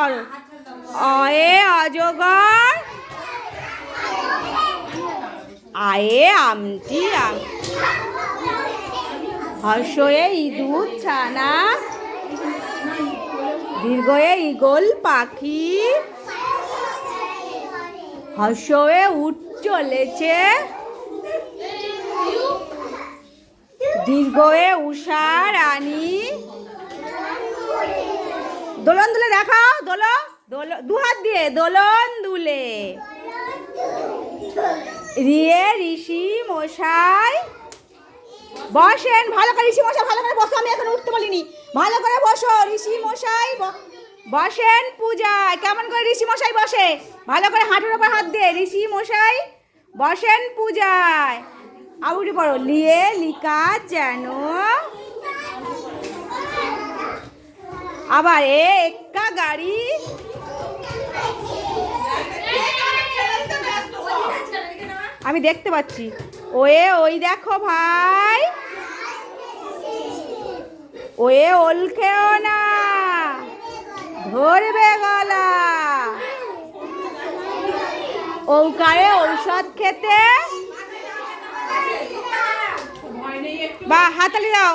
করো। অয়ে অজগর, আয়ে আমটি আম, হর্ষয়ে ইঁদুর ছানা, দীর্ঘয়ে ঈগল পাখি, হর্ষয়ে উট চলেছে, দীর্ঘয়ে উষা রানী। দোলন দুলে দেখাও, দোলো দোলো, দু হাত দিয়ে দোলন দুলে। রিয়ে ঋষি মশাই বসেন। ভালো করে ঋষি মশাই ভালো করে বসো, আমি এখন উঠতে বলিনি। ভালো করে বসো ঋষি মশাই বসেন পূজায়। কেমন করে ঋষি মশাই বসে? ভালো করে হাঁটুর ওপর হাত দিয়ে ঋষি মশাই বসেন পূজায়। আউটি পড়ো। লিয়ে লিকা যেন, আবার একা গাড়ি, আমি দেখতে পাচ্ছি। ওয়ে ওই দেখো ভাই, ওয়ে ওল খেও না, ধরবে গলা, ওকারে ঔষধ খেতে, বা হাতালি দাও।